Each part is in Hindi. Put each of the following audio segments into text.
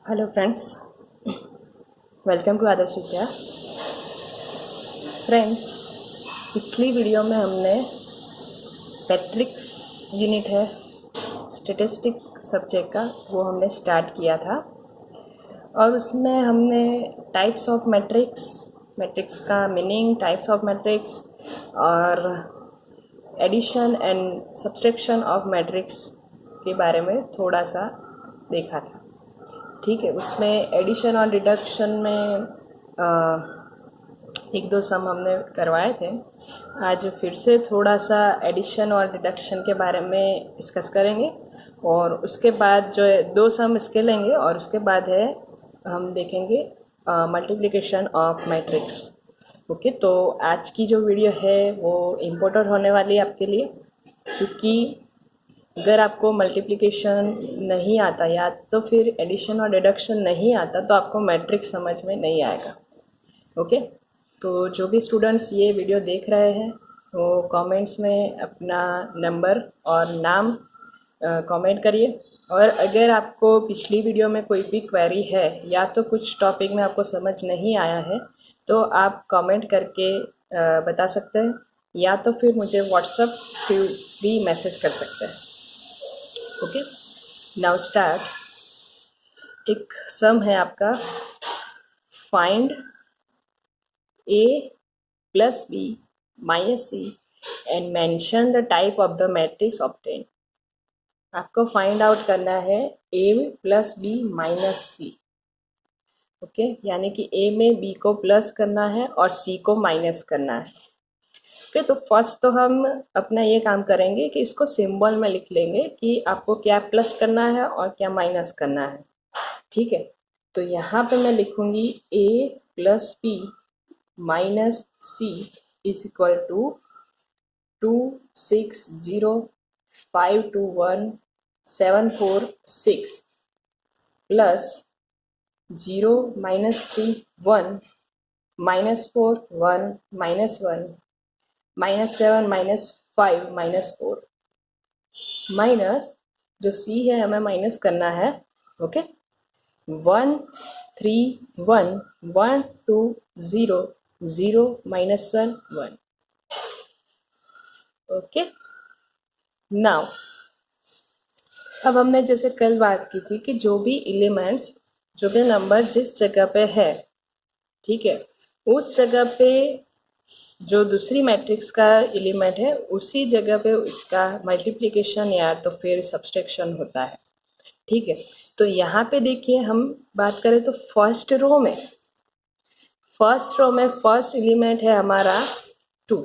Hello friends, welcome to Adarsh Vidya. Friends, पिछली वीडियो में हमने मैट्रिक्स यूनिट है स्टैटिस्टिक सब्जेक्ट का, वो हमने स्टार्ट किया था और उसमें हमने टाइप्स ऑफ मैट्रिक्स का मीनिंग, टाइप्स ऑफ मैट्रिक्स और addition and subtraction of matrix के बारे में थोड़ा सा देखा था। ठीक है, उसमें एडिशन और डिडक्शन में एक दो सम हमने करवाए थे। आज फिर से थोड़ा सा एडिशन और डिडक्शन के बारे में डिस्कस करेंगे और उसके बाद जो है दो सम इसके लेंगे और उसके बाद है हम देखेंगे मल्टीप्लिकेशन ऑफ मैट्रिक्स। ओके, तो आज की जो वीडियो है वो इम्पोर्टेंट होने वाली है आपके लिए, क्योंकि अगर आपको मल्टीप्लिकेशन नहीं आता या तो फिर एडिशन और डिडक्शन नहीं आता तो आपको मैट्रिक्स समझ में नहीं आएगा। ओके, तो जो भी स्टूडेंट्स ये वीडियो देख रहे हैं वो कमेंट्स में अपना नंबर और नाम कमेंट करिए। और अगर आपको पिछली वीडियो में कोई भी क्वेरी है या तो कुछ टॉपिक में आपको समझ नहीं आया है तो आप कमेंट करके बता सकते हैं या तो फिर मुझे व्हाट्सएप पे भी मैसेज कर सकते हैं। Okay, now start. एक सम है आपका, find a plus b minus c and mention the type of the matrix obtained। आपको फाइंड आउट करना है a plus b minus c। Okay, यानी कि a में b को प्लस करना है और c को माइनस करना है। ओके, तो फर्स्ट तो हम अपना ये काम करेंगे कि इसको सिंबल में लिख लेंगे कि आपको क्या प्लस करना है और क्या माइनस करना है। ठीक है, तो यहाँ पे मैं लिखूंगी a plus b minus c is equal to 260521746 plus 0 minus 3 1 minus 4 1 minus 1 minus 7 minus 5 minus 4 minus जो c है हमें माइनस करना है। Okay, 1 3 1 1 2 0 0 minus 1 1। ओके, नाउ अब हमने जैसे कल बात की थी कि जो भी एलिमेंट्स, जो भी नंबर जिस जगह पे है, ठीक है, उस जगह पे जो दूसरी मैट्रिक्स का एलिमेंट है उसी जगह पे उसका मल्टीप्लिकेशन या तो फिर सब्सट्रैक्शन होता है। ठीक है, तो यहाँ पे देखिए हम बात करें तो फर्स्ट रो में फर्स्ट एलिमेंट है हमारा 2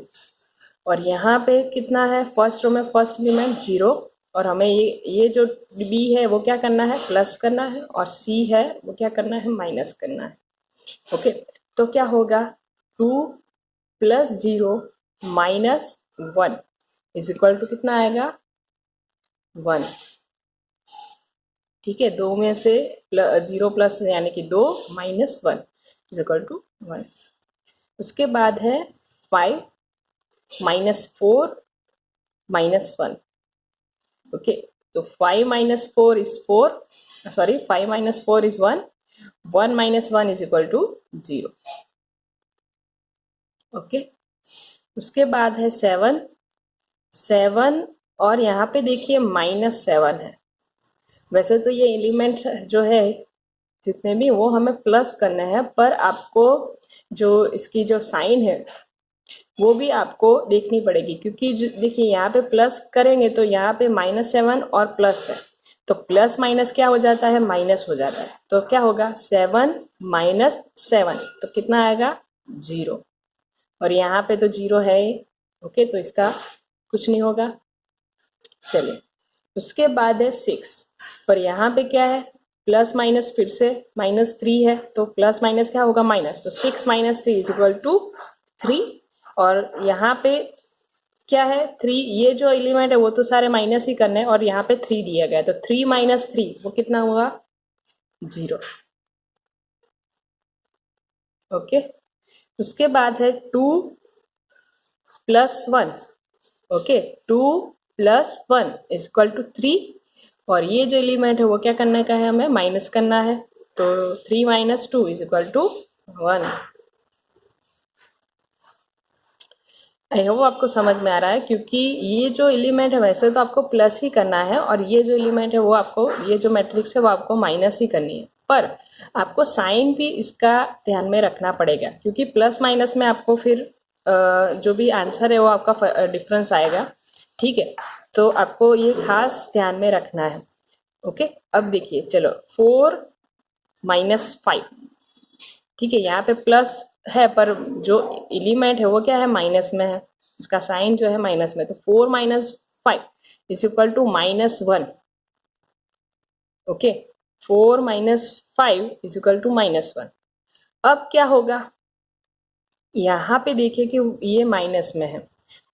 और यहाँ पे कितना है, फर्स्ट रो में फर्स्ट एलिमेंट 0 और हमें ये जो b है वो क्या करना है, प्लस करना है और c है वो क्या करना है, माइनस करना है। ओके, तो क्या होगा, 2 plus 0 minus 1 is equal to कितना आएगा, 1। ठीक है, दो में से 0 प्लस यानी कि 2 माइनस 1 इज इक्वल टू 1। उसके बाद है 5 माइनस 4 माइनस 1। ओके, तो 5 minus 4 is 4, sorry 5 minus 4 is 1, 1 minus 1 is equal to 0। Okay, उसके बाद है 7 और यहाँ पे देखिए माइनस 7 है। वैसे तो ये एलिमेंट जो है जितने भी वो हमें प्लस करने हैं, पर आपको जो इसकी जो साइन है वो भी आपको देखनी पड़ेगी, क्योंकि देखिए यहाँ पे प्लस करेंगे तो यहाँ पे -7 और प्लस है तो प्लस माइनस क्या हो जाता है, माइनस हो जाता है। तो क्या होगा, 7 माइनस 7 तो कितना आएगा, 0। और यहाँ पे तो 0 है ही। ओके, तो इसका कुछ नहीं होगा। चलिए, उसके बाद है 6 पर यहाँ पे क्या है, प्लस माइनस फिर से -3 है तो प्लस माइनस क्या होगा, माइनस। तो 6 माइनस 3 इज इक्वल टू 3 और यहाँ पे क्या है, 3। ये जो एलिमेंट है वो तो सारे माइनस ही करने हैं और यहाँ पे 3 दिया गया है तो 3 माइनस 3 वो कितना हुआ, 0। ओके, उसके बाद है 2 plus 1। Okay, 2 plus 1 is equal to 3 और ये जो एलिमेंट है वो क्या करने का है, हमें माइनस करना है। तो 3 minus 2 is equal to 1। I hope आपको समझ में आ रहा है, क्योंकि ये जो एलिमेंट है वैसे तो आपको प्लस ही करना है और ये जो एलिमेंट है वो आपको, ये जो मैट्रिक्स है वो आपको माइनस ही करनी है, पर आपको साइन भी इसका ध्यान में रखना पड़ेगा, क्योंकि प्लस माइनस में आपको फिर जो भी आंसर है वो आपका डिफरेंस आएगा। ठीक है, तो आपको ये खास ध्यान में रखना है। ओके, अब देखिए, चलो 4 माइनस 5, ठीक है, यहाँ पे प्लस है पर जो एलिमेंट है वो क्या है, माइनस में है, उसका साइन जो है माइनस में, तो 4 minus 5 is equal to -1। Okay, 4 minus 5 is equal to -1। अब क्या होगा, यहाँ पे देखिए कि ये माइनस में है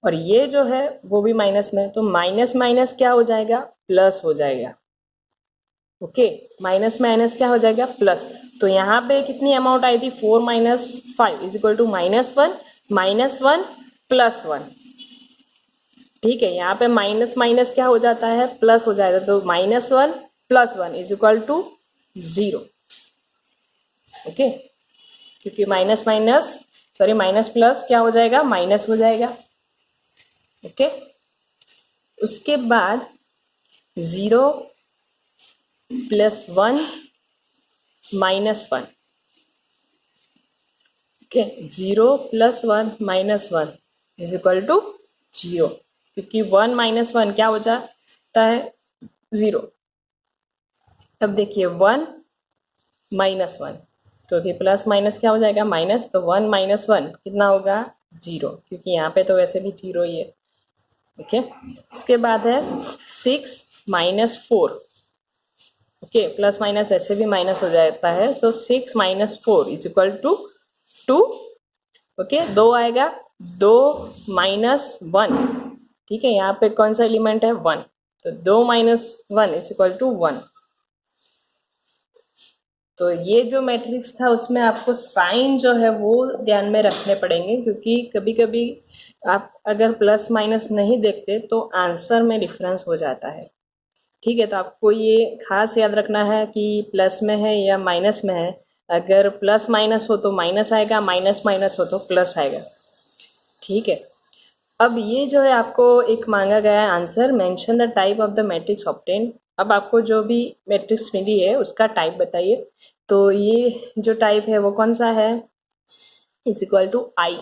और ये जो है वो भी माइनस में है, तो माइनस माइनस क्या हो जाएगा, प्लस हो जाएगा। ओके, माइनस माइनस क्या हो जाएगा, प्लस। तो यहाँ पे कितनी अमाउंट आई थी, 4 minus 5 is equal to -1 plus 1। ठीक है, यहाँ पे माइनस माइनस क्या हो जाता है, प्लस हो जाएगा, तो -1 plus 1 is equal to 0। Okay, क्योंकि minus minus sorry minus plus क्या हो जाएगा, माइनस हो जाएगा। ओके, उसके बाद 0 plus 1 -1। Okay, 0 plus 1 -1 is equal to 0, क्योंकि 1 माइनस 1 क्या हो जाता है, 0। अब देखिए 1 माइनस 1, तो फिर प्लस माइनस क्या हो जाएगा, माइनस, तो 1 माइनस 1 कितना होगा, 0, क्योंकि यहाँ पे तो वैसे भी 0 ही है। ओके, उसके बाद है 6 माइनस 4। ओके, प्लस माइनस वैसे भी माइनस हो जाता है, तो 6 minus 4 is equal to 2। Okay, 2 आएगा, 2 माइनस 1, ठीक है, यहाँ पे कौन सा एलिमेंट है, 1, तो 2 माइनस 1 इज इक्वल टू 1। तो ये जो मैट्रिक्स था उसमें आपको साइन जो है वो ध्यान में रखने पड़ेंगे, क्योंकि कभी कभी आप अगर प्लस माइनस नहीं देखते तो आंसर में डिफरेंस हो जाता है। ठीक है, तो आपको ये खास याद रखना है कि प्लस में है या माइनस में है। अगर प्लस माइनस हो तो माइनस आएगा, माइनस माइनस हो तो प्लस आएगा। ठीक है, अब ये जो है आपको एक मांगा गया है answer, mention the type of the matrix obtain. अब आपको जो भी मैट्रिक्स मिली है उसका टाइप बताइए। तो ये जो टाइप है वो कौन सा है, is equal to I.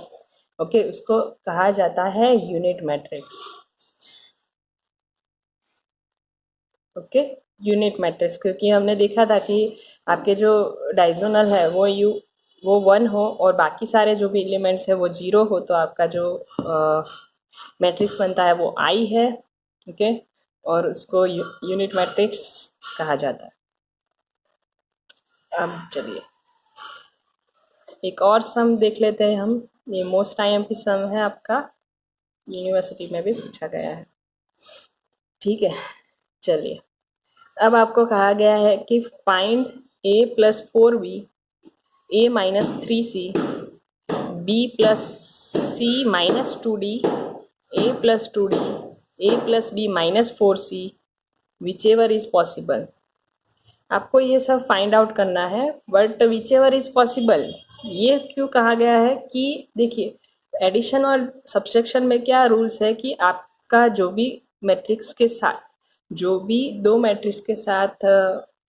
Okay, उसको कहा जाता है unit matrix. Okay, unit matrix, क्योंकि हमने देखा था कि आपके जो डायगोनल है वो 1 हो और बाकी सारे जो भी एलिमेंट्स है वो 0 हो, तो आपका जो मैट्रिक्स बनता है वो आई है। ओके, और उसको यूनिट मैट्रिक्स कहा जाता है। अब चलिए एक और सम देख लेते हैं हम। ये मोस्ट आईएमपी सम है आपका, यूनिवर्सिटी में भी पूछा गया है। ठीक है, चलिए अब आपको कहा गया है कि find a plus 4b a minus 3c b plus c minus 2d a plus 2d a plus b minus 4c which ever is possible. आपको ये सब फाइंड आउट करना है, but which ever is possible ये क्यों कहा गया है कि देखिए एडिशन और सब्सट्रैक्शन में क्या रूल्स है कि आपका जो भी मैट्रिक्स के साथ, जो भी दो मैट्रिक्स के साथ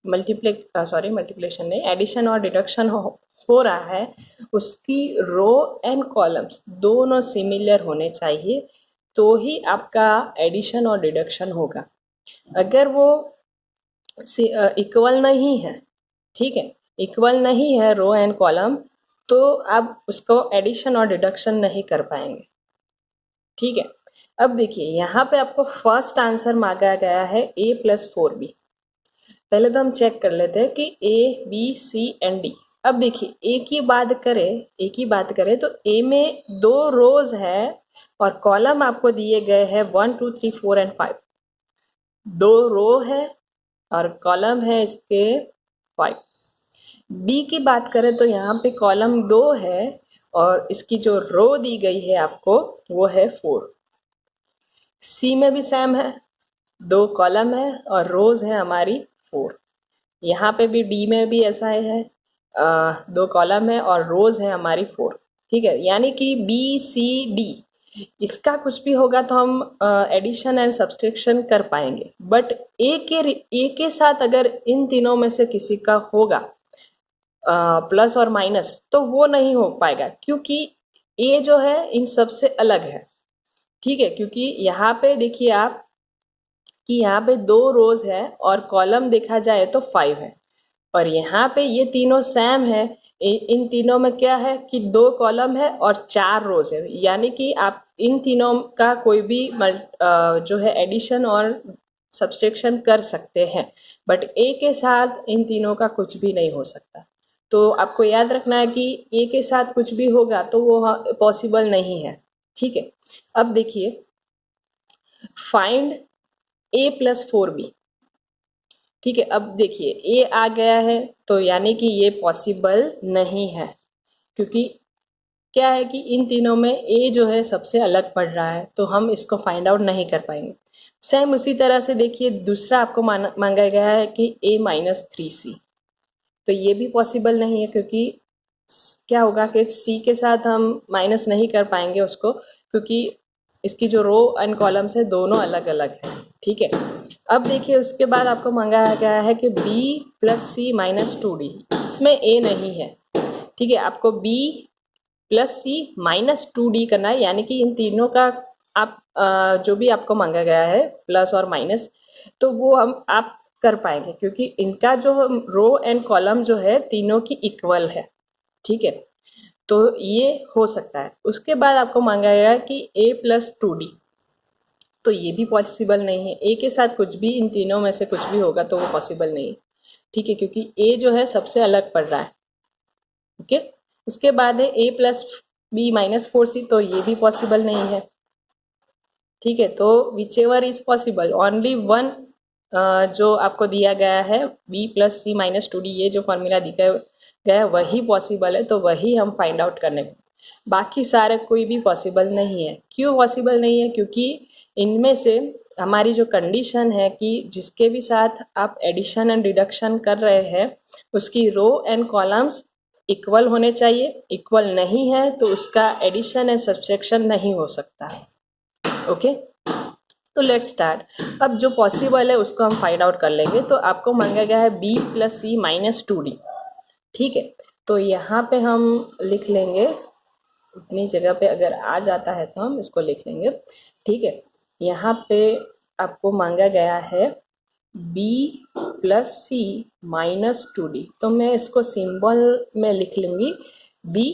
मल्टीप्लिकेशन नहीं, एडिशन और डिडक्शन हो रहा है, उसकी रो एंड कॉलम्स दोनों सिमिलर होने चाहिए, तो ही आपका एडिशन और डिडक्शन होगा। अगर वो इक्वल नहीं है, ठीक है, इक्वल नहीं है रो एंड कॉलम, तो आप उसको एडिशन और डिडक्शन नहीं कर पाएंगे। ठीक है, अब देखिए यहाँ पे आपको फर्स्ट आंसर मांगा गया है a प्लस 4b। पहले तो हम चेक कर लेते हैं कि a b c and d। अब देखिए a की बात करें तो a में 2 रोज है और कॉलम आपको दिए गए हैं 1 2 3 4 एंड 5। 2 रो है और कॉलम है इसके 5। बी की बात करें तो यहाँ पे कॉलम 2 है और इसकी जो रो दी गई है आपको वो है 4। सी में भी सेम है, 2 कॉलम है और रोज है हमारी 4। यहाँ पे भी डी में भी ऐसा है, 2 कॉलम है और रोज है हमारी 4। ठीक है, यानी कि बी सी डी इसका कुछ भी होगा तो हम एडिशन एंड सब्सट्रैक्शन कर पाएंगे, बट ए के साथ अगर इन तीनों में से किसी का होगा प्लस और माइनस, तो वो नहीं हो पाएगा, क्योंकि ए जो है इन सबसे अलग है। ठीक है, क्योंकि यहाँ पे देखिए आप कि यहाँ पे 2 रोज है और कॉलम देखा जाए तो 5 है, और यहाँ पे ये तीनों सेम है। इन तीनों में क्या है कि 2 कॉलम है और 4 रोज है, यानी कि आप इन तीनों का कोई भी जो है एडिशन और सब्सट्रैक्शन कर सकते हैं, बट ए के साथ इन तीनों का कुछ भी नहीं हो सकता। तो आपको याद रखना है कि ए के साथ कुछ भी होगा तो वो पॉसिबल नहीं है। ठीक है, अब देखिए फाइंड ए प्लस 4b। ठीक है, अब देखिए ए आ गया है तो यानी कि ये पॉसिबल नहीं है, क्योंकि क्या है कि इन तीनों में ए जो है सबसे अलग पड़ रहा है, तो हम इसको फाइंड आउट नहीं कर पाएंगे। सेम उसी तरह से देखिए दूसरा आपको मांगा गया है कि ए माइनस 3c, तो ये भी पॉसिबल नहीं है, क्योंकि क्या होगा कि सी के साथ हम माइनस नहीं कर पाएंगे उसको, क्योंकि इसकी जो रो एंड कॉलम्स है दोनों अलग अलग है। ठीक है, अब देखिए उसके बाद आपको मंगाया गया है कि b प्लस सी माइनस 2d, इसमें a नहीं है। ठीक है, आपको b प्लस सी माइनस 2d करना है, यानी कि इन तीनों का आप जो भी आपको मांगा गया है प्लस और माइनस, तो वो हम आप कर पाएंगे, क्योंकि इनका जो रो एंड कॉलम जो है तीनों की इक्वल है। ठीक है, तो ये हो सकता है। उसके बाद आपको मांगा गया कि a प्लस 2d, तो ये भी पॉसिबल नहीं है। ए के साथ कुछ भी इन तीनों में से कुछ भी होगा तो वो पॉसिबल नहीं है। ठीक है, क्योंकि ए जो है सबसे अलग पड़ रहा है। ओके, उसके बाद है ए प्लस बी माइनस 4c, तो ये भी पॉसिबल नहीं है। ठीक है, तो which ever is possible, only one जो आपको दिया गया है b प्लस सी माइनस 2d, ये जो फॉर्मूला दिया गया है वही पॉसिबल है, तो वही हम फाइंड आउट करने, बाकी सारे कोई भी पॉसिबल नहीं है। क्यों पॉसिबल नहीं है? क्योंकि इनमें से हमारी जो कंडीशन है कि जिसके भी साथ आप एडिशन एंड रिडक्शन कर रहे हैं उसकी रो एंड कॉलम्स इक्वल होने चाहिए। इक्वल नहीं है तो उसका एडिशन एंड सब्सट्रैक्शन नहीं हो सकता है। ओके, तो लेट्स स्टार्ट। अब जो पॉसिबल है उसको हम फाइंड आउट कर लेंगे। तो आपको मांगा गया है b प्लस सी माइनस 2d। ठीक है, तो यहाँ पे हम लिख लेंगे, उतनी जगह पे अगर आ जाता है तो हम इसको लिख लेंगे। ठीक है, यहाँ पे आपको मांगा गया है b प्लस सी माइनस 2d, तो मैं इसको सिंबल में लिख लूँगी b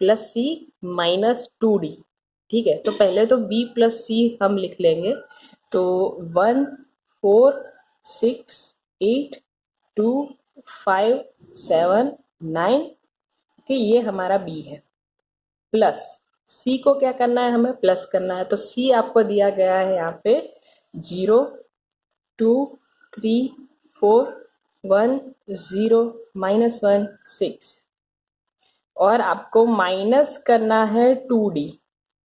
प्लस सी माइनस 2d। ठीक है, तो पहले तो b प्लस सी हम लिख लेंगे, तो 1 4 6 8 2 5 7 9 कि ये हमारा b है। प्लस c को क्या करना है, हमें प्लस करना है, तो c आपको दिया गया है यहाँ पे 0 2 3 4 1 0 -1 6, और आपको माइनस करना है 2d।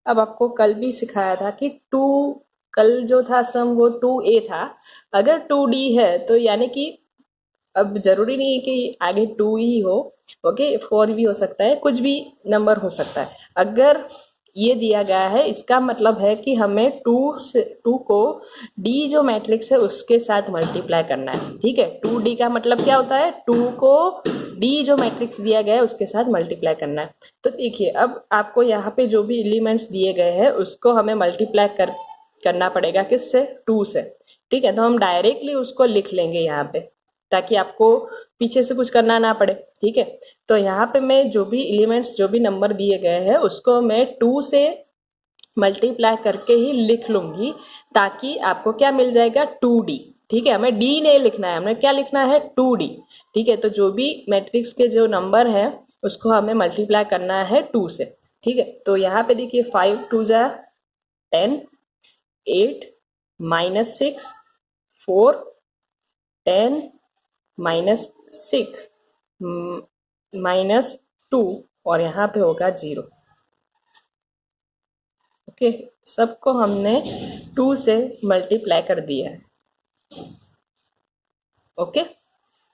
अब आपको कल भी सिखाया था कि 2, कल जो था सम वो 2a था, अगर 2d है तो यानी कि अब जरूरी नहीं है कि आगे 2 ही हो, ओके 4 भी हो सकता है, कुछ भी नंबर हो सकता है। अगर ये दिया गया है इसका मतलब है कि हमें 2 को d जो मैट्रिक्स है उसके साथ मल्टीप्लाई करना है। ठीक है, 2d का मतलब क्या होता है, 2 को d जो मैट्रिक्स दिया गया है उसके साथ मल्टीप्लाई करना है। तो देखिए अब आपको यहाँ पे जो भी एलिमेंट्स दिए गए हैं उसको हमें मल्टीप्लाई करना पड़ेगा, किससे, 2 से। ठीक है, तो हम डायरेक्टली उसको लिख लेंगे यहाँ पे, ताकि आपको पीछे से कुछ करना ना पड़े। ठीक है, तो यहाँ पे मैं जो भी एलिमेंट्स जो भी नंबर दिए गए हैं उसको मैं 2 से मल्टीप्लाई करके ही लिख लूंगी, ताकि आपको क्या मिल जाएगा, 2d। ठीक है, हमें d नहीं लिखना है, हमें क्या लिखना है, 2d। ठीक है, तो जो भी मैट्रिक्स के जो नंबर है उसको हमें मल्टीप्लाई करना है 2 से। ठीक है, तो यहाँ पे देखिए 5 2 जा 10 8 -6 4 10 -6 -2 और यहाँ पे होगा 0। ओके, सबको हमने 2 से मल्टीप्लाई कर दिया है। ओके,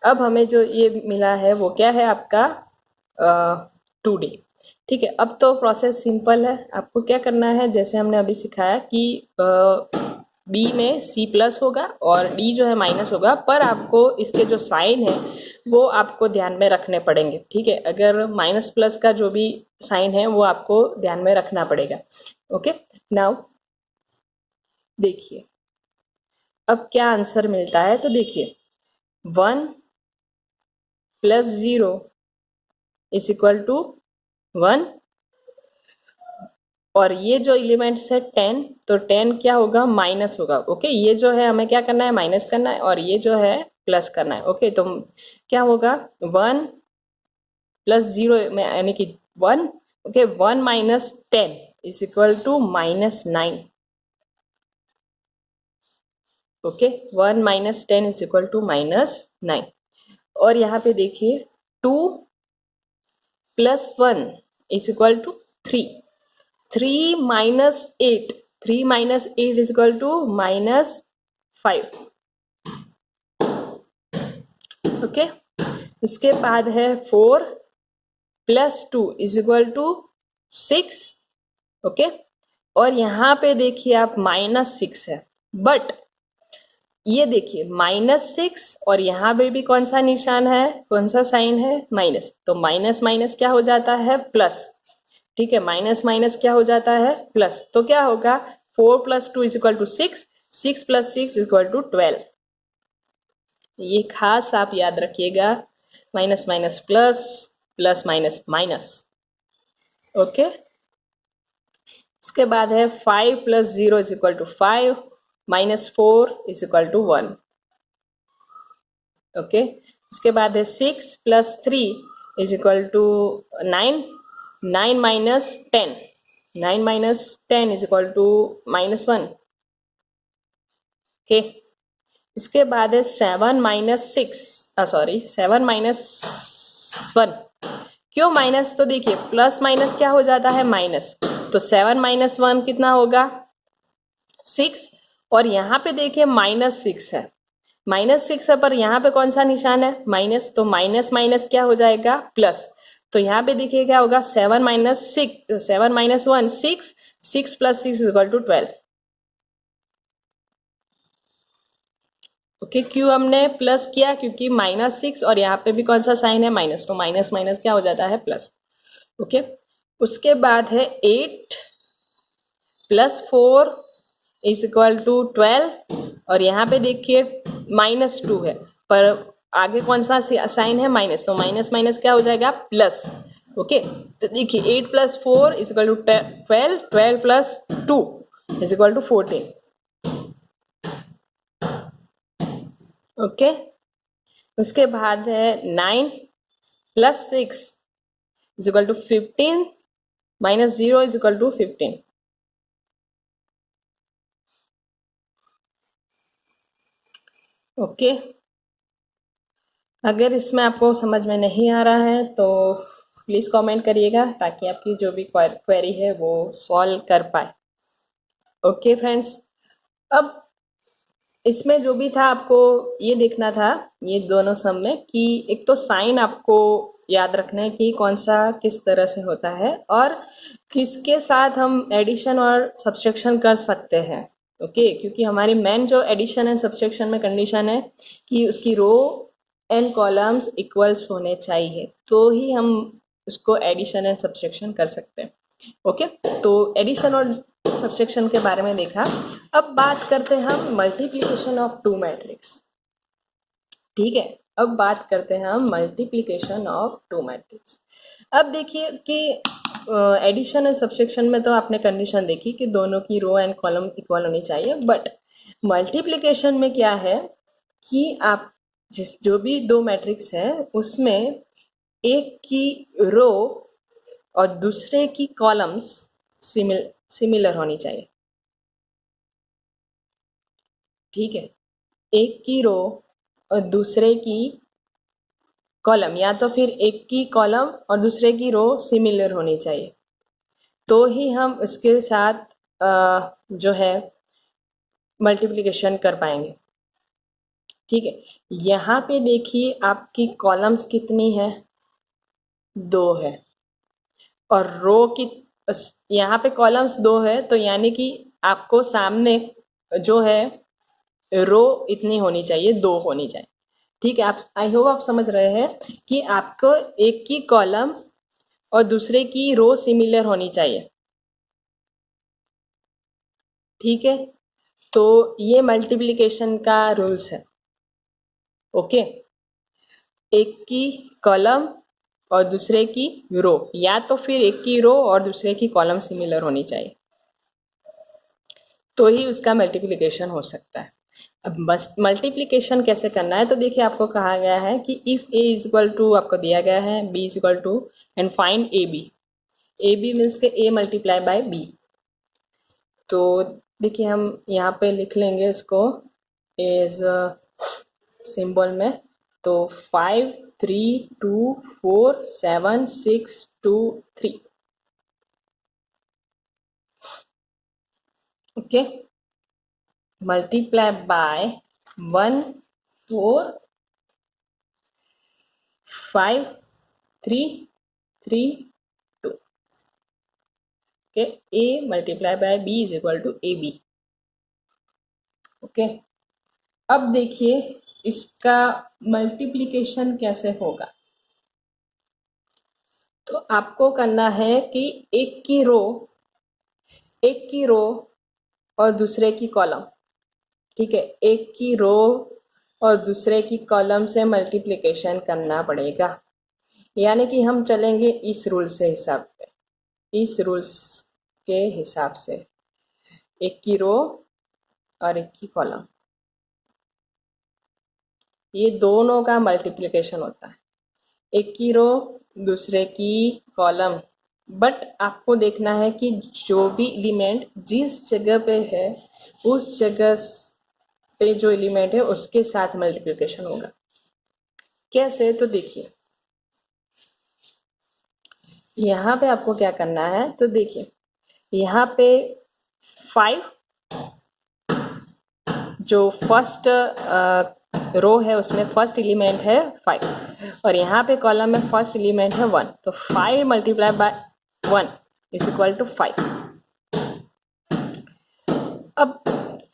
अब हमें जो ये मिला है वो क्या है आपका 2D। ठीक है, अब तो प्रोसेस सिंपल है। आपको क्या करना है, जैसे हमने अभी सिखाया कि बी में सी प्लस होगा और डी जो है माइनस होगा, पर आपको इसके जो साइन है वो आपको ध्यान में रखने पड़ेंगे। ठीक है, अगर माइनस प्लस का जो भी साइन है वो आपको ध्यान में रखना पड़ेगा। ओके, नाउ देखिए अब क्या आंसर मिलता है। तो देखिए 1 प्लस 0 इज इक्वल टू 1, और ये जो एलिमेंट्स है 10, तो 10 क्या होगा, माइनस होगा। ओके, ये जो है हमें क्या करना है, माइनस करना है, और ये जो है प्लस करना है। ओके, तो क्या होगा 1 प्लस 0 में यानी कि 1। Okay, 1 minus 10 is equal to -9। Okay, 1 minus 10 is equal to -9। और यहाँ पे देखिए 2 plus 1 is equal to 3। 3 minus 8, 3 minus 8 is equal to -5। Okay, उसके बाद है 4 plus 2 is equal to 6। Okay, और यहाँ पे देखिए आप -6 है, बट ये देखिए -6 और यहाँ पे भी कौन सा निशान है, कौन सा साइन है, माइनस। तो माइनस माइनस क्या हो जाता है, प्लस। ठीक है, माइनस माइनस क्या हो जाता है, प्लस। तो क्या होगा 4 plus 2 is equal to 6, 6 plus 6 is equal to 12। ये खास आप याद रखिएगा, minus minus plus, plus minus minus. Okay, उसके बाद है 5 plus 0 is equal to 5, -4 is equal to 1। Okay, उसके बाद है 6 plus 3 is equal to 9, 9 minus 10, 9 minus 10 is equal to -1। Okay, इसके बाद है 7 माइनस 6, सॉरी 7 माइनस 1। क्यों माइनस, तो देखिए प्लस माइनस क्या हो जाता है, माइनस। तो 7 माइनस 1 कितना होगा, 6। और यहाँ पे देखिए -6 है, -6 है, पर यहाँ पे कौन सा निशान है, माइनस। तो माइनस माइनस क्या हो जाएगा, प्लस। तो यहाँ पे देखिए क्या होगा, 7 minus 6, 7 minus 1 6, 6 plus 6 is equal to 12। Okay, क्यों हमने प्लस किया, क्योंकि -6 और यहाँ पे भी कौन सा साइन है, माइनस। तो माइनस माइनस क्या हो जाता है, प्लस। ओके, उसके बाद है 8 प्लस 4 इज इक्वल टू 12, और यहाँ पे देखिए -2 है, पर आगे कौन सा साइन है, माइनस। तो माइनस माइनस क्या हो जाएगा, प्लस। ओके, तो देखिए 8 plus 4 is equal to 12, 12 plus 2 is equal to 14। Okay, उसके बाद है 9 plus 6 is equal to 15, -0 is equal to 15। Okay, अगर इसमें आपको समझ में नहीं आ रहा है तो प्लीज़ कमेंट करिएगा, ताकि आपकी जो भी क्वेरी है वो सॉल्व कर पाए। ओके फ्रेंड्स, अब इसमें जो भी था आपको ये देखना था, ये दोनों सम में, कि एक तो साइन आपको याद रखना है कि कौन सा किस तरह से होता है, और किसके साथ हम एडिशन और सब्सट्रैक्शन कर सकते हैं। ओके, क्योंकि हमारी मेन जो एडिशन एंड सब्सट्रैक्शन में कंडीशन है कि उसकी रो एंड कॉलम्स इक्वल्स होने चाहिए, तो ही हम उसको एडिशन एंड सब्सट्रैक्शन कर सकते हैं। ओके, तो एडिशन और सब्सट्रैक्शन के बारे में देखा। अब बात करते हैं हम मल्टीप्लिकेशन ऑफ टू मैट्रिक्स। ठीक है, अब बात करते हैं हम मल्टीप्लिकेशन ऑफ टू मैट्रिक्स। अब देखिए कि एडिशन और सब्सट्रैक्शन में तो आपने कंडीशन देखी कि दोनों की रो एंड कॉलम इक्वल होनी चाहिए, बट मल्टीप्लिकेशन में क्या है कि आप जो भी दो मैट्रिक्स है उसमें एक की रो और दूसरे की कॉलम्स सिमिलर होनी चाहिए। ठीक है, एक की रो और दूसरे की कॉलम, या तो फिर एक की कॉलम और दूसरे की रो सिमिलर होनी चाहिए, तो ही हम उसके साथ जो है मल्टीप्लिकेशन कर पाएंगे। ठीक है, यहाँ पे देखिए आपकी कॉलम्स कितनी है, 2 है, और रो की यहाँ पे कॉलम्स 2 है, तो यानी कि आपको सामने जो है रो इतनी होनी चाहिए, 2 होनी चाहिए। ठीक है, आप आई होप आप समझ रहे हैं कि आपको एक की कॉलम और दूसरे की रो सिमिलर होनी चाहिए। ठीक है, तो ये मल्टीप्लिकेशन का रूल्स है। ओके, एक की कॉलम और दूसरे की रो, या तो फिर एक की रो और दूसरे की कॉलम सिमिलर होनी चाहिए, तो ही उसका मल्टीप्लिकेशन हो सकता है। अब बस मल्टीप्लिकेशन कैसे करना है, तो देखिए आपको कहा गया है कि if a is equal to, आपको दिया गया है b is equal to and find A B. A B means के a मल्टीप्लाई बाय b। तो देखिए हम यहाँ पे लिख लेंगे इसको एज सिंबल में, तो 5 3 2 4 7 6 2 3। Okay, multiply by 1 4 5 3 3 2। Okay, a multiply by b is equal to A B. Okay, अब देखिए इसका मल्टीप्लिकेशन कैसे होगा। तो आपको करना है कि एक की रो और दूसरे की कॉलम, ठीक है, एक की रो और दूसरे की कॉलम से मल्टीप्लिकेशन करना पड़ेगा। यानी कि हम चलेंगे इस रूल से हिसाब पे, इस रूल्स के हिसाब से, एक की रो और एक की कॉलम, ये दोनों का मल्टीप्लिकेशन होता है, एक की रो दूसरे की कॉलम। बट आपको देखना है कि जो भी एलिमेंट जिस जगह पे है उस जगह पे जो एलिमेंट है उसके साथ मल्टीप्लिकेशन होगा। कैसे, तो देखिए यहाँ पे आपको क्या करना है, तो देखिए यहाँ पे 5 जो फर्स्ट रो है उसमें फर्स्ट एलिमेंट है 5, और यहाँ पे कॉलम में फर्स्ट एलिमेंट है 1, तो 5 multiply by 1 is equal to 5। अब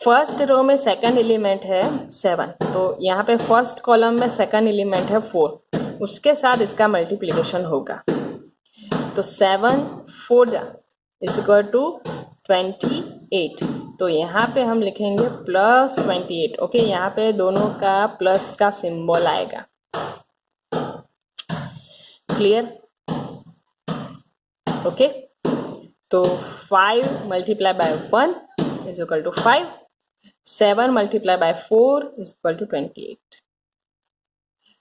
फर्स्ट रो में सेकंड एलिमेंट है 7, तो यहाँ पे फर्स्ट कॉलम में सेकंड एलिमेंट है 4, उसके साथ इसका मल्टीप्लिकेशन होगा। तो 7 4 जा इज इक्वल टू 28, तो यहाँ पे हम लिखेंगे प्लस 28। ओके, यहाँ पे दोनों का प्लस का सिंबल आएगा। क्लियर? ओके, तो 5 multiply by 1 is equal to 5, 7 multiply by 4 is equal to 28।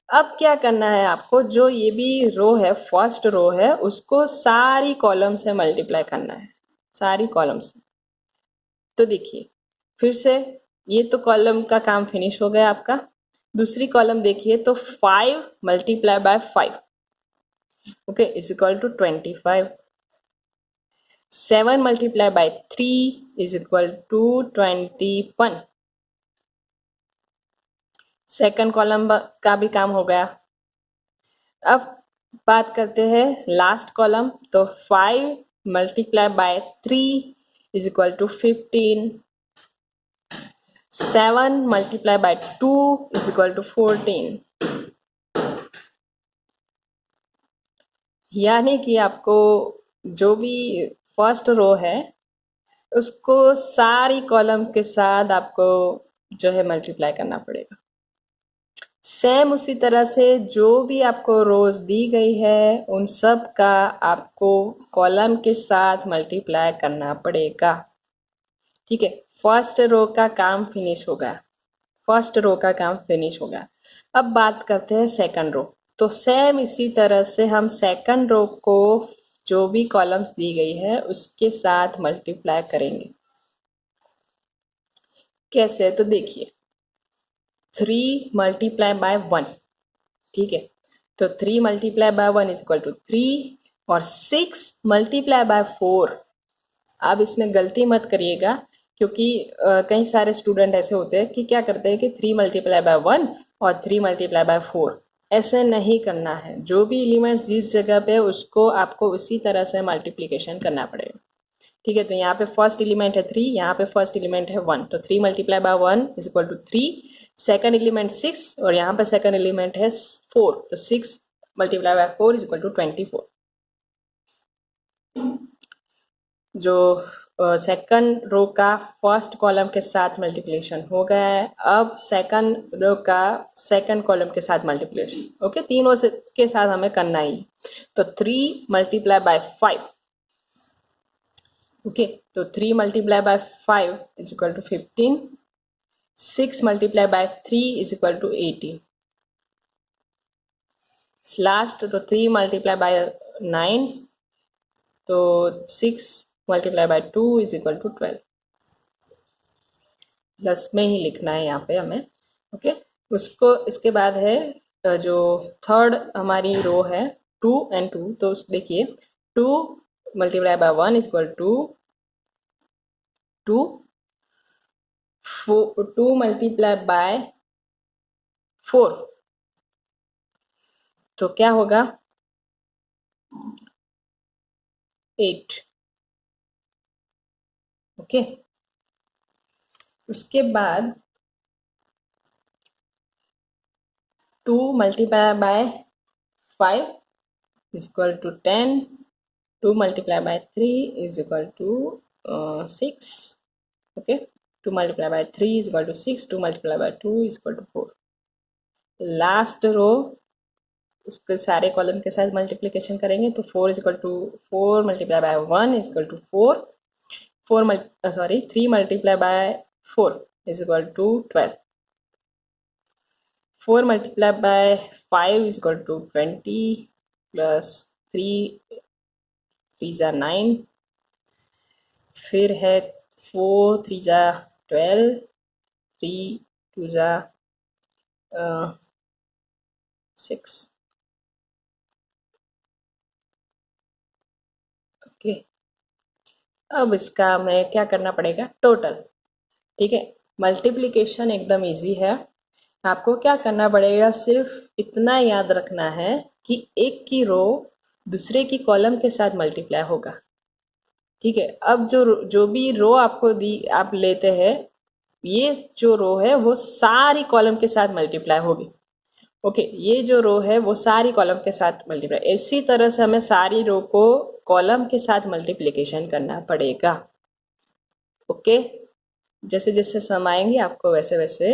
अब क्या करना है आपको, जो ये भी रो है फर्स्ट रो है उसको सारी कॉलम से मल्टीप्लाई करना है, सारी कॉलम से। तो देखिए फिर से ये तो कॉलम का काम फिनिश हो गया आपका। दूसरी कॉलम देखिए, तो 5 multiply by 5 okay is equal to 25, 7 multiply by 3 is equal to 21। Second column का भी काम हो गया। अब बात करते हैं लास्ट कॉलम, तो 5 multiply by 3 is equal to 15, 7 multiply by 2 is equal to 14। यानी कि आपको जो भी फर्स्ट रो है उसको सारी कॉलम के साथ आपको जो है मल्टीप्लाई करना पड़ेगा। सेम उसी तरह से जो भी आपको रोज दी गई है उन सब का आपको कॉलम के साथ मल्टीप्लाई करना पड़ेगा। ठीक है, फर्स्ट रो का काम फिनिश हो गया, फर्स्ट रो का काम फिनिश हो गया। अब बात करते हैं सेकंड रो। तो सेम इसी तरह से हम सेकंड रो को जो भी कॉलम्स दी गई है उसके साथ मल्टीप्लाई करेंगे। कैसे, तो देखिए 3 मल्टीप्लाई बाय 1, ठीक है, तो 3 multiply by 1 is equal to 3, और 6 मल्टीप्लाई बाय 4। अब इसमें गलती मत करिएगा, क्योंकि कई सारे स्टूडेंट ऐसे होते हैं कि क्या करते हैं कि 3 मल्टीप्लाई बाय 1 और 3 मल्टीप्लाई बाय 4, ऐसे नहीं करना है। जो भी एलिमेंट्स जिस जगह पे उसको आपको उसी तरह से मल्टीप्लिकेशन करना पड़ेगा। ठीक है, तो यहाँ पे फर्स्ट एलिमेंट है 3, यहाँ पे फर्स्ट एलिमेंट है 1, तो 3 multiply by 1 is equal to 3, second element 6 और यहाँ पे सेकंड एलिमेंट है 4, तो 6 multiply by 4 is equal to 24। जो सेकंड रो का फर्स्ट कॉलम के साथ मल्टीप्लिकेशन हो गया है, अब सेकंड रो का सेकंड कॉलम के साथ मल्टीप्लिकेशन। ओके, तीनों से के साथ हमें करना ही। तो 3 मल्टीप्लाई बाय 5, ओके, तो 3 multiply by 5 is equal to 15, 6 multiply by 3 is equal to 18, last तो 3 मल्टीप्लाई बाय 9, तो 6 multiply by 2 is equal to 12, plus में ही लिखना है यहाँ पे हमें। ओके, उसको इसके बाद है जो थर्ड हमारी रो है 2 and 2, तो देखिए 2 multiply by 1 is equal to 2, 2 multiply by 4, तो क्या होगा 8। ओके, उसके बाद 2 multiply by 5 is equal to 10, 2 multiply by 3 is equal to 6। Okay, 2 multiply by 3 is equal to 6, 2 multiply by 2 is equal to 4। Last row उसके सारे कॉलम के साथ मल्टीप्लिकेशन करेंगे, तो 4 is equal to 4 multiply by 1 is equal to 4, 3 multiply by 4 is equal to 12, 4 multiply by 5 is equal to 20, plus 3 3 जा 9, फिर है 4 3 जा 12, 3 2 जा 6। ओके, अब इसका हमें क्या करना पड़ेगा, टोटल। ठीक है, मल्टीप्लिकेशन एकदम इजी है। आपको क्या करना पड़ेगा, सिर्फ इतना याद रखना है कि एक की रो दूसरे की कॉलम के साथ मल्टीप्लाई होगा। ठीक है, अब जो भी रो आपको दी आप लेते हैं, ये जो रो है वो सारी कॉलम के साथ मल्टीप्लाई होगी। ओके, ये जो रो है वो सारी कॉलम के साथ मल्टीप्लाई, इसी तरह से हमें सारी रो को कॉलम के साथ मल्टीप्लिकेशन करना पड़ेगा। ओके, जैसे जैसे समाएंगे आपको वैसे वैसे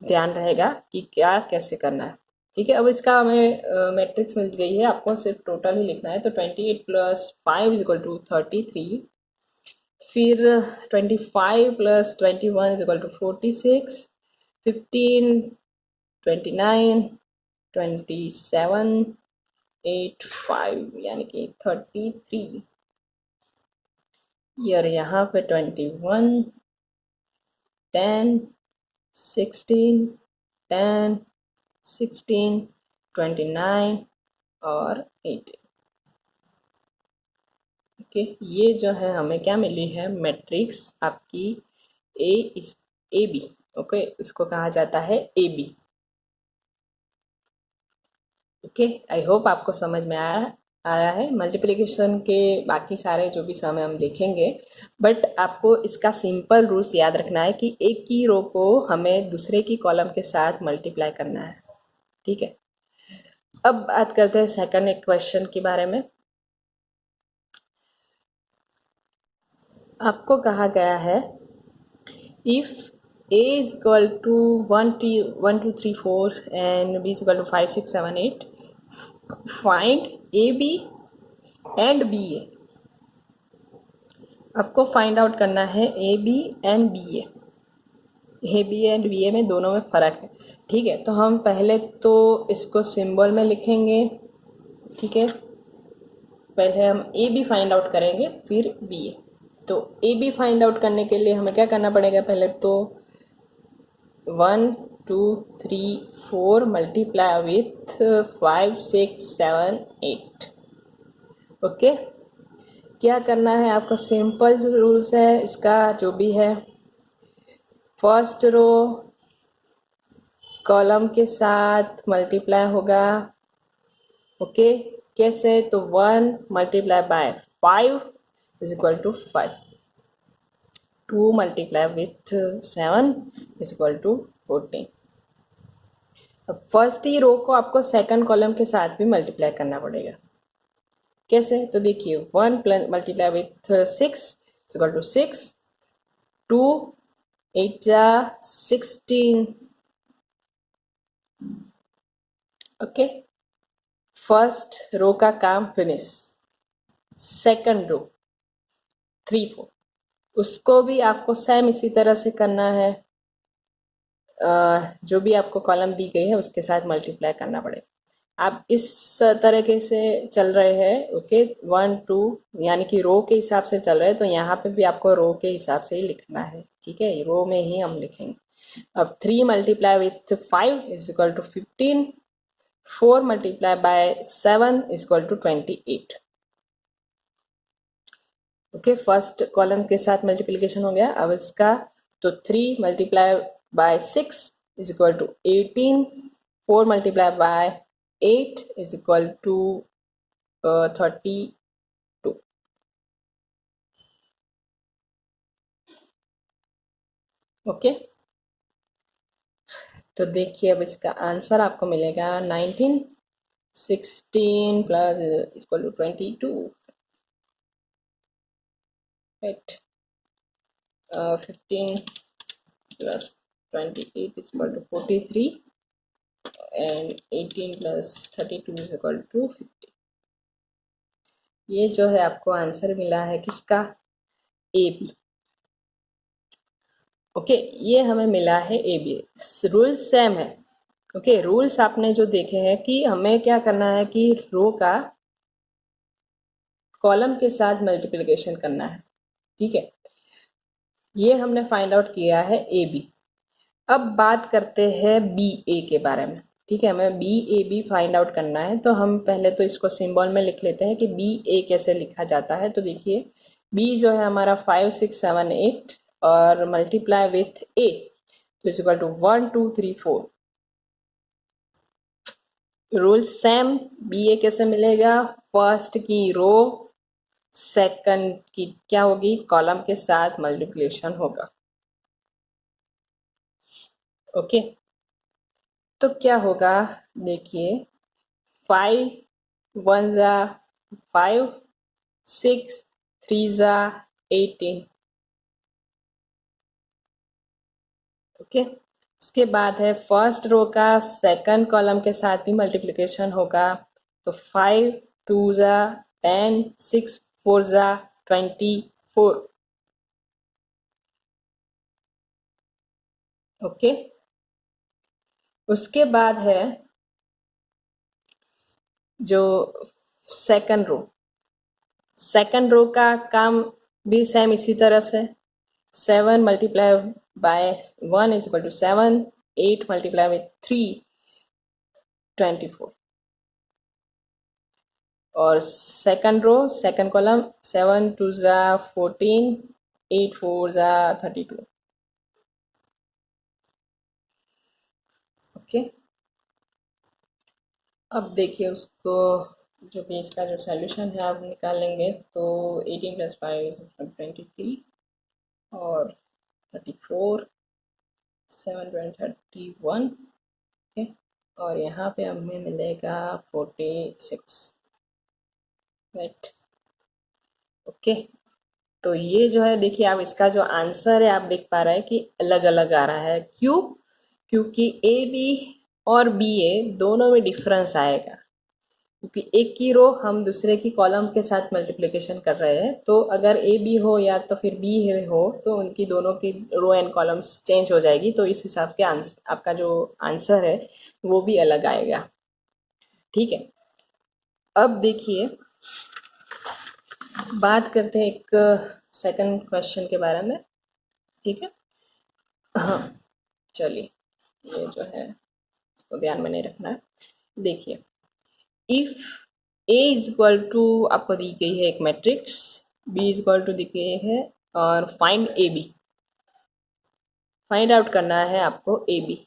ध्यान रहेगा कि क्या कैसे करना है। ठीक है, अब इसका हमें मैट्रिक्स मिल गई है, आपको सिर्फ टोटल ही लिखना है। तो 28 प्लस 5 इज इक्वल टू 33, फिर 25 प्लस 21 इज इक्वल टू 46, 15 29 27 8 5 यानी कि 33, और यहाँ पे 21 10 16 10 16 29 और 18। ओके, ये जो है हमें क्या मिली है, मैट्रिक्स आपकी ए बी। ओके, इसको कहा जाता है A B. Okay, I hope आपको समझ में आया है। मल्टीप्लिकेशन के बाकी सारे जो भी समय हम देखेंगे, बट आपको इसका सिंपल रूल्स याद रखना है कि एक की रो को हमें दूसरे की कॉलम के साथ मल्टीप्लाई करना है। ठीक है, अब बात करते हैं सेकंड इक्वेशन के बारे में। आपको कहा गया है if a is equal to 1 2 3 4 and b is equal to 5 6 7 8, find ab and ba। आपको फाइंड आउट करना है A B and B A. A B and B A में दोनों में फ़र्क है। ठीक है, तो हम पहले तो इसको सिंबल में लिखेंगे। ठीक है, पहले हम ए बी फाइंड आउट करेंगे, फिर बी ए। तो ए बी फाइंड आउट करने के लिए हमें क्या करना पड़ेगा, पहले तो 1 2 3 4 मल्टीप्लाई विथ 5 6 7 8। ओके, क्या करना है आपको, सिंपल जो रूल्स है इसका जो भी है, फर्स्ट रो कॉलम के साथ मल्टीप्लाई होगा। ओके, कैसे, तो 1 multiply by 5 is equal to 5, 2 multiply with 7 is equal to 14। अब फर्स्ट ही रो को आपको सेकंड कॉलम के साथ भी मल्टीप्लाई करना पड़ेगा। कैसे, तो देखिए 1 plus multiply with 6 is equal to 6, 2 8 जा 16। ओके, फर्स्ट रो का काम फिनिश। सेकंड रो 3 4, उसको भी आपको सेम इसी तरह से करना है। जो भी आपको कॉलम दी गई है उसके साथ मल्टीप्लाई करना पड़ेगा। आप इस तरीके से चल रहे हैं, ओके, 1 2 यानी कि रो के हिसाब से चल रहे हैं, तो यहाँ पे भी आपको रो के हिसाब से ही लिखना है। ठीक है, रो में ही हम लिखेंगे। अब 3 multiply with 5 is equal to 15, 4 multiply by 7 is equal to 28। Okay, first column के साथ मल्टीप्लिकेशन हो गया। अब इसका तो 3 multiply by 6 is equal to 18, 4 multiply by 8 is equal to 32। Okay, तो देखिए अब इसका आंसर आपको मिलेगा 19, 16 plus equal to 22, right, 15 plus 28 is equal to 43 and 18 plus 32 is equal to 50। ये जो है आपको आंसर मिला है किसका, ए बी। ओके, ये हमें मिला है ए बी। रूल सेम है। ओके, रूल्स आपने जो देखे हैं कि हमें क्या करना है कि रो का कॉलम के साथ मल्टीप्लिकेशन करना है। ठीक है, ये हमने फाइंड आउट किया है ए बी। अब बात करते हैं बी ए के बारे में। ठीक है, हमें B A B find out करना है, तो हम पहले तो इसको सिंबल में लिख लेते हैं कि बी ए कैसे लिखा जाता है। तो देखिए बी जो है हमारा 5 6 7 8 और मल्टीप्लाई विथ ए तो is equal to 1 2 3 4। Rule same, B A कैसे मिलेगा, फर्स्ट की रो सेकंड की क्या होगी, कॉलम के साथ मल्टीप्लिकेशन होगा। ओके, तो क्या होगा, देखिए 5 1 जा 5, 6 3 जा 18। ओके, उसके बाद है फर्स्ट रो का सेकंड कॉलम के साथ भी मल्टीप्लिकेशन होगा। तो 5 2 जा 10, 6 4 जा 24। ओके, उसके बाद है जो सेकंड रो का काम भी सेम इसी तरह से 7 multiply by 1 is equal to 7, 8 multiply with 3 24। और सेकंड रो सेकंड कॉलम 7 2 जा 14, 8 4 जा 32। ओके, अब देखिए उसको जो भी इसका जो सॉल्यूशन है आप निकालेंगे तो 18 प्लस 5 इज 23 और 34 7 31। ओके, और यहाँ पे हमें मिलेगा 46, राइट। ओके, तो ये जो है देखिए आप इसका जो आंसर है आप देख पा रहे हैं कि अलग अलग आ रहा है। क्यों, क्योंकि ए बी और बी ए दोनों में डिफरेंस आएगा, क्योंकि एक की रो हम दूसरे की कॉलम के साथ मल्टीप्लिकेशन कर रहे हैं। तो अगर ए बी हो या तो फिर बी हो तो उनकी दोनों की रो एंड कॉलम्स चेंज हो जाएगी, तो इस हिसाब के आपका जो आंसर है वो भी अलग आएगा। ठीक है, अब देखिए बात करते हैं एक सेकंड क्वेश्चन के बारे में। ठीक है, हाँ चलिए, ये जो है इसको ध्यान में नहीं रखना है। देखिए if A is equal to, आपको दी गई है एक matrix b is equal to देखिए है, और find A B, find out करना है आपको ए बी।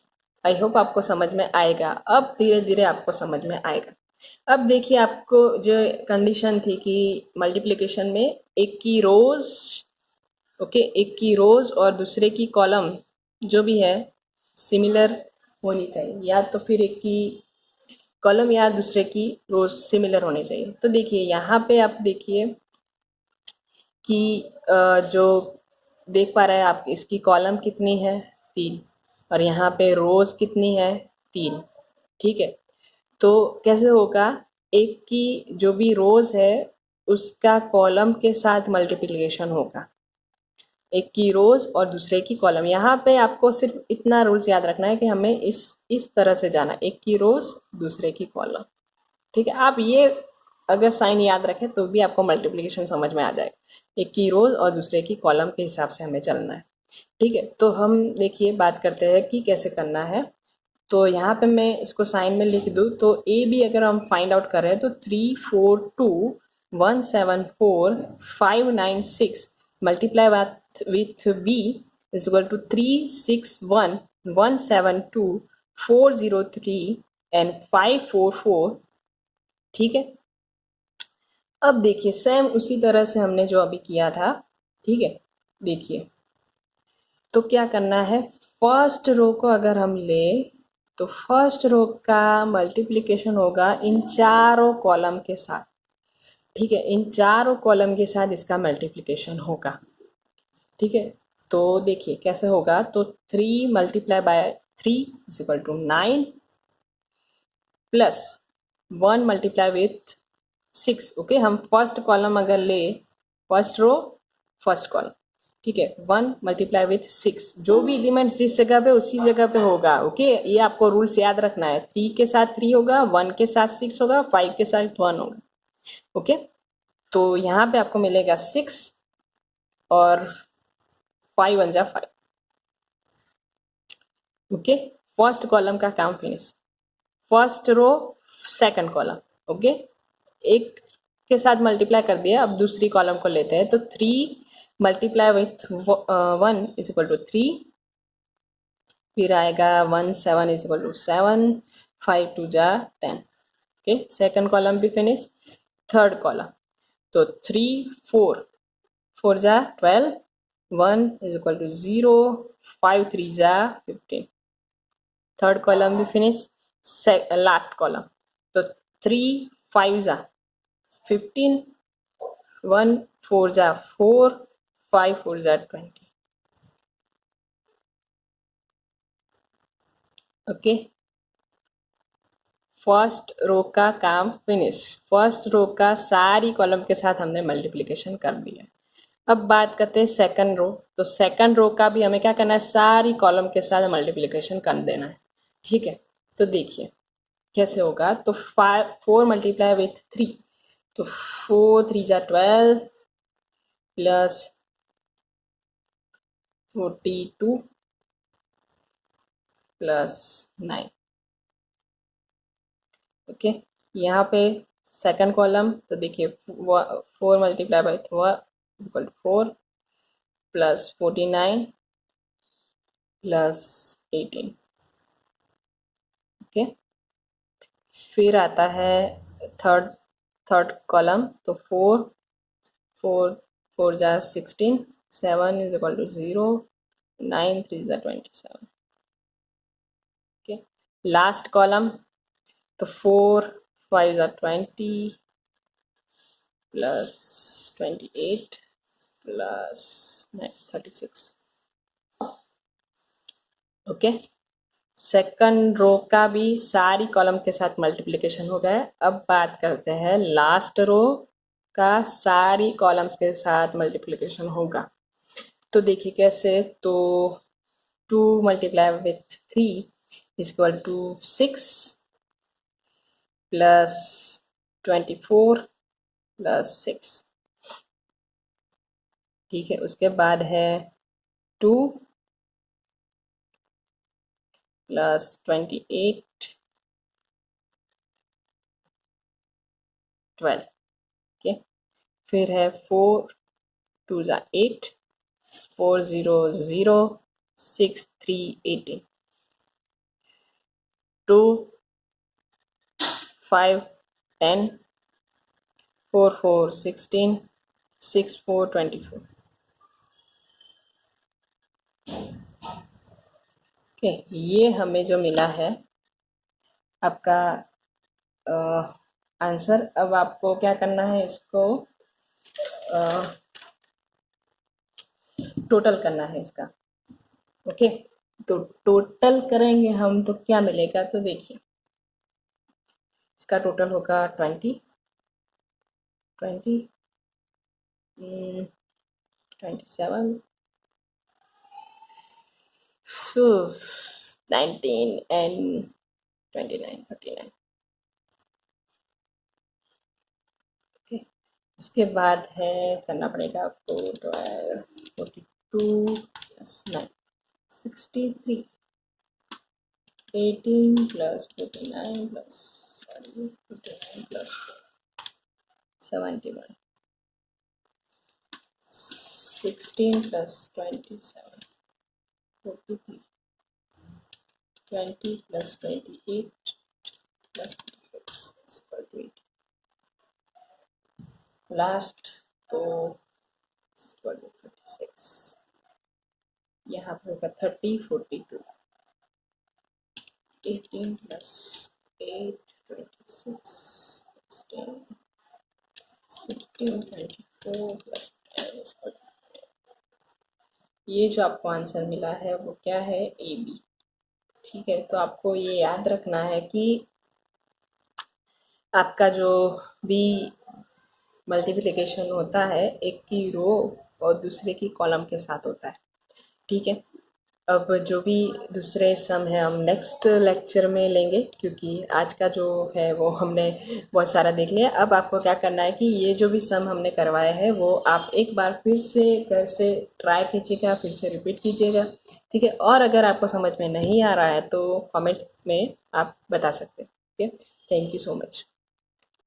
आई होप आपको समझ में आएगा, अब धीरे धीरे आपको समझ में आएगा। अब देखिए आपको जो कंडीशन थी कि मल्टीप्लिकेशन में एक की रोज, ओके, एक की रोज और दूसरे की कॉलम जो भी है सिमिलर होनी चाहिए, या तो फिर एक की कॉलम या दूसरे की रोज सिमिलर होनी चाहिए। तो देखिए यहाँ पे आप देखिए कि जो देख पा रहे हैं आप, इसकी कॉलम कितनी है 3, और यहाँ पे रोज कितनी है 3, ठीक है। तो कैसे होगा, एक की जो भी रोज है उसका कॉलम के साथ मल्टीप्लिकेशन होगा, एक की रोज और दूसरे की कॉलम। यहाँ पे आपको सिर्फ इतना रूल्स याद रखना है कि हमें इस तरह से जाना, एक की रोज दूसरे की कॉलम, ठीक है। आप ये अगर साइन याद रखें तो भी आपको मल्टीप्लिकेशन समझ में आ जाएगा, एक की रोज और दूसरे की कॉलम के हिसाब से हमें चलना है, ठीक है। तो हम देखिए बात करते हैं कि कैसे करना है। तो यहाँ पे मैं इसको साइन में लिख दूँ, तो ए बी अगर हम फाइंड आउट कर रहे हैं तो 342 174 596 multiply with B is equal to 361 172 403 and 544, ठीक है। अब देखिए सेम उसी तरह से हमने जो अभी किया था, ठीक है। देखिए तो क्या करना है, फर्स्ट रो को अगर हम ले तो फर्स्ट रो का मल्टीप्लिकेशन होगा इन चारों कॉलम के साथ, ठीक है, इन चारों कॉलम के साथ इसका मल्टीप्लिकेशन होगा, ठीक है। तो देखिए कैसे होगा, तो 3 × 3 is equal to 9 plus 1 multiply with 6, okay. हम फर्स्ट कॉलम अगर ले, फर्स्ट रो फर्स्ट कॉलम, ठीक है, 1 मल्टीप्लाई विथ 6, जो भी एलिमेंट जिस जगह पे उसी जगह पे होगा, ओके। ये आपको रूल्स याद रखना है, 3 के साथ 3 होगा, 1 के साथ 6 होगा, 5 के साथ 1 होगा, ओके। तो यहाँ पे आपको मिलेगा 6 और 5 1 जा 5, ओके। फर्स्ट कॉलम का काम finish, first row second column, okay. एक के साथ मल्टीप्लाई कर दिया, अब दूसरी कॉलम को लेते हैं, तो 3 multiply with 1 is equal to 3, फिर आएगा 1 7 इज इक्वल टू 7, 5 2 जा 10, ओके। सेकंड कॉलम भी फिनिश, थर्ड कॉलम, तो 3 4 4 जा 12, 1 इज इक्वल टू 0, 5 3 जा 15, थर्ड कॉलम भी फिनिश, लास्ट कॉलम, तो 3 5 जा 15, 1 4 जा 4, 5 4 जा 20, ओके। फर्स्ट रो का काम फिनिश, फर्स्ट रो का सारी कॉलम के साथ हमने मल्टीप्लिकेशन कर दिया। अब बात करते हैं सेकंड रो, तो सेकंड रो का भी हमें क्या करना है, सारी कॉलम के साथ मल्टीप्लिकेशन कर देना है, ठीक है। तो देखिए कैसे होगा, तो 4 मल्टीप्लाई विथ 3, तो 4 3 जा 12 प्लस 42 प्लस 9, ओके। यहाँ पे सेकंड कॉलम, तो देखिए 4 multiply by 4 is equal to 4 plus 49 plus 18, okay. फिर आता है थर्ड थर्ड कॉलम, तो 4 4 4 जा 16, 7 इज इक्वल टू 0, 9 3 जा 27, ओके। लास्ट कॉलम, तो 4 5 जा 20 plus 28 plus 36, okay. Second row का भी सारी कॉलम के साथ मल्टीप्लिकेशन हो गया। अब बात करते हैं लास्ट रो का सारी कॉलम्स के साथ मल्टीप्लिकेशन होगा। तो देखिए कैसे, तो 2 multiply with 3 is equal to 6 plus 24 plus 6, ठीक है। उसके बाद है 2 प्लस 28 12, ओके। फिर है 4 2 ज़ा 8, 4 0 0, 6 3 18, 2 5 10, 4 4 16, 6 4 24। ओके, ये हमें जो मिला है आपका आंसर। अब आपको क्या करना है, इसको टोटल करना है इसका। ओके, तो टोटल करेंगे हम तो क्या मिलेगा, तो देखिए इसका टोटल होगा 20 27 19 and 29 39। ओके, उसके बाद है करना पड़ेगा आपको 12 42 plus 9 63, 18 plus 49 plus 49 plus 71, 16 plus 27, 43, 20 plus 28 plus 36 is equal to 80. Last तो is equal to 36, यहाँ पर होगा 30 42, 18 plus 8 26, 16 16 24 plus 10 is equal to 10। ये जो आपको आंसर मिला है वो क्या है, ए बी। ठीक है, तो आपको ये याद रखना है कि आपका जो भी मल्टीप्लिकेशन होता है एक की रो और दूसरे की कॉलम के साथ होता है। ठीक है, अब जो भी दूसरे सम है हम नेक्स्ट लेक्चर में लेंगे, क्योंकि आज का जो है वो हमने बहुत सारा देख लिया। अब आपको क्या करना है कि ये जो भी सम हमने करवाए हैं वो आप एक बार फिर से घर से ट्राई कीजिएगा, फिर से रिपीट कीजिएगा। ठीक है, और अगर आपको समझ में नहीं आ रहा है तो कमेंट में आप बता सकते हैं। Okay, thank you so much.